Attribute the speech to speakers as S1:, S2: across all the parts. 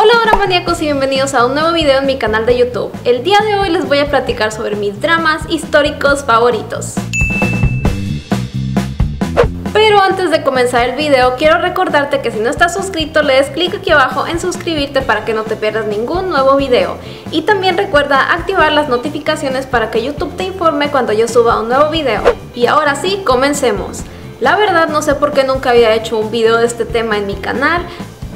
S1: Hola dramaníacos y bienvenidos a un nuevo video en mi canal de YouTube. El día de hoy les voy a platicar sobre mis dramas históricos favoritos. Pero antes de comenzar el video, quiero recordarte que si no estás suscrito, le des clic aquí abajo en suscribirte para que no te pierdas ningún nuevo video. Y también recuerda activar las notificaciones para que YouTube te informe cuando yo suba un nuevo video. Y ahora sí, comencemos. La verdad no sé por qué nunca había hecho un video de este tema en mi canal.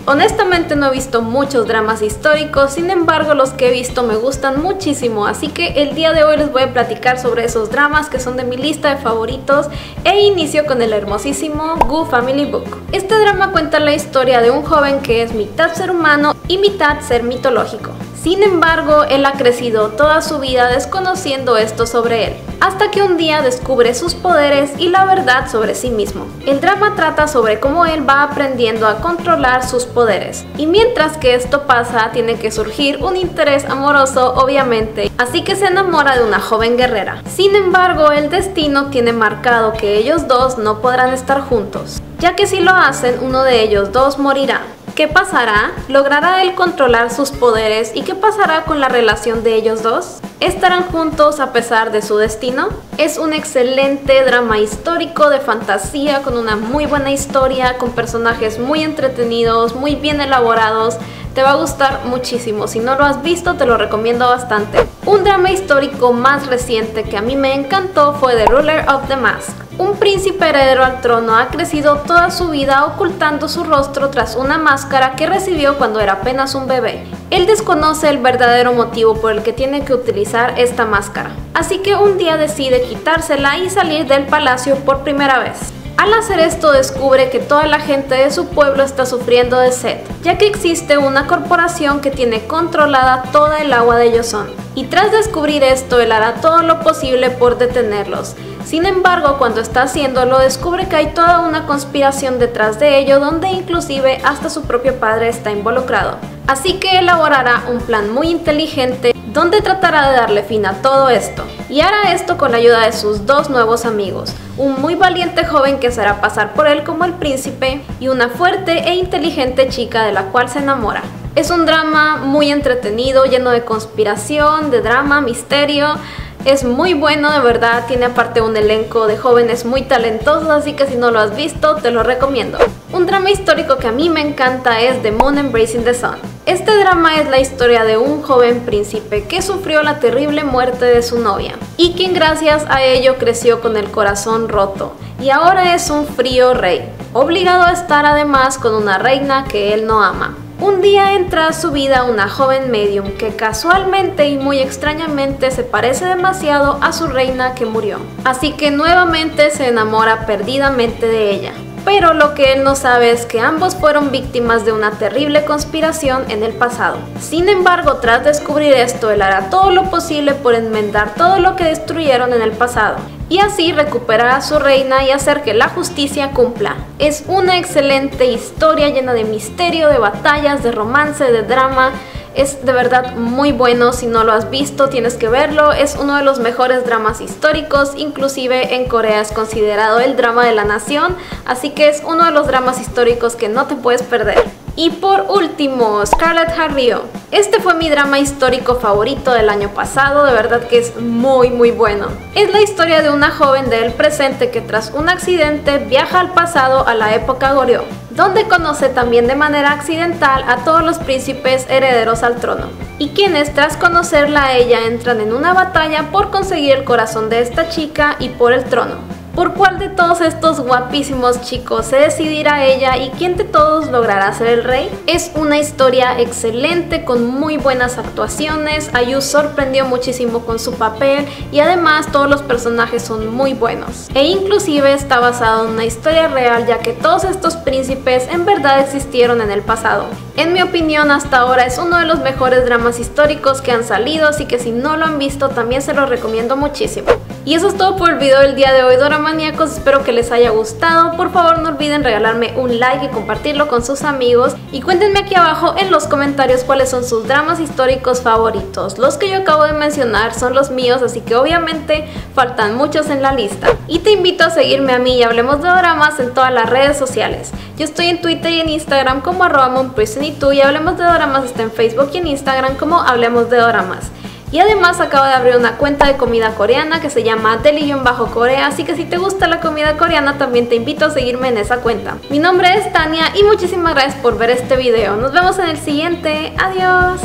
S1: Honestamente no he visto muchos dramas históricos, sin embargo los que he visto me gustan muchísimo, así que el día de hoy les voy a platicar sobre esos dramas que son de mi lista de favoritos e inicio con el hermosísimo Gu Family Book. Este drama cuenta la historia de un joven que es mitad ser humano y mitad ser mitológico. Sin embargo, él ha crecido toda su vida desconociendo esto sobre él, hasta que un día descubre sus poderes y la verdad sobre sí mismo. El drama trata sobre cómo él va aprendiendo a controlar sus poderes, y mientras que esto pasa, tiene que surgir un interés amoroso, obviamente, así que se enamora de una joven guerrera. Sin embargo, el destino tiene marcado que ellos dos no podrán estar juntos, ya que si lo hacen, uno de ellos dos morirá. ¿Qué pasará? ¿Logrará él controlar sus poderes? ¿Y qué pasará con la relación de ellos dos? ¿Estarán juntos a pesar de su destino? Es un excelente drama histórico de fantasía con una muy buena historia, con personajes muy entretenidos, muy bien elaborados. Te va a gustar muchísimo. Si no lo has visto, te lo recomiendo bastante. Un drama histórico más reciente que a mí me encantó fue The Ruler of the Mask. Un príncipe heredero al trono ha crecido toda su vida ocultando su rostro tras una máscara que recibió cuando era apenas un bebé. Él desconoce el verdadero motivo por el que tiene que utilizar esta máscara, así que un día decide quitársela y salir del palacio por primera vez. Al hacer esto descubre que toda la gente de su pueblo está sufriendo de sed, ya que existe una corporación que tiene controlada toda el agua de Joseon. Y tras descubrir esto, él hará todo lo posible por detenerlos. Sin embargo, cuando está haciéndolo, descubre que hay toda una conspiración detrás de ello, donde inclusive hasta su propio padre está involucrado. Así que elaborará un plan muy inteligente donde tratará de darle fin a todo esto. Y hará esto con la ayuda de sus dos nuevos amigos, un muy valiente joven que se hará pasar por él como el príncipe y una fuerte e inteligente chica de la cual se enamora. Es un drama muy entretenido, lleno de conspiración, de drama, misterio. Es muy bueno, de verdad, tiene aparte un elenco de jóvenes muy talentosos, así que si no lo has visto, te lo recomiendo. Un drama histórico que a mí me encanta es The Moon Embracing the Sun. Este drama es la historia de un joven príncipe que sufrió la terrible muerte de su novia y quien gracias a ello creció con el corazón roto y ahora es un frío rey, obligado a estar además con una reina que él no ama. Un día entra a su vida una joven medium que casualmente y muy extrañamente se parece demasiado a su reina que murió, así que nuevamente se enamora perdidamente de ella. Pero lo que él no sabe es que ambos fueron víctimas de una terrible conspiración en el pasado. Sin embargo, tras descubrir esto, él hará todo lo posible por enmendar todo lo que destruyeron en el pasado y así recuperar a su reina y hacer que la justicia cumpla. Es una excelente historia llena de misterio, de batallas, de romance, de drama. Es de verdad muy bueno, si no lo has visto tienes que verlo, es uno de los mejores dramas históricos, inclusive en Corea es considerado el drama de la nación, así que es uno de los dramas históricos que no te puedes perder. Y por último, Scarlet Heart Ryeo. Este fue mi drama histórico favorito del año pasado, de verdad que es muy bueno. Es la historia de una joven del presente que tras un accidente viaja al pasado a la época Goryeo, donde conoce también de manera accidental a todos los príncipes herederos al trono, y quienes tras conocerla a ella entran en una batalla por conseguir el corazón de esta chica y por el trono. ¿Por cuál de todos estos guapísimos chicos se decidirá ella y quién de todos logrará ser el rey? Es una historia excelente con muy buenas actuaciones, IU sorprendió muchísimo con su papel y además todos los personajes son muy buenos. E inclusive está basado en una historia real, ya que todos estos príncipes en verdad existieron en el pasado. En mi opinión, hasta ahora es uno de los mejores dramas históricos que han salido, así que si no lo han visto también se lo recomiendo muchísimo. Y eso es todo por el video del día de hoy, Doramaníacos. Espero que les haya gustado. Por favor, no olviden regalarme un like y compartirlo con sus amigos. Y cuéntenme aquí abajo en los comentarios cuáles son sus dramas históricos favoritos. Los que yo acabo de mencionar son los míos, así que obviamente faltan muchos en la lista. Y te invito a seguirme a mí y Hablemos de Doramas en todas las redes sociales. Yo estoy en Twitter y en Instagram como @monprison y tú, y Hablemos de Doramas está en Facebook y en Instagram como Hablemos de Doramas. Y además acabo de abrir una cuenta de comida coreana que se llama Deli-Corea, así que si te gusta la comida coreana también te invito a seguirme en esa cuenta. Mi nombre es Tania y muchísimas gracias por ver este video. Nos vemos en el siguiente. Adiós.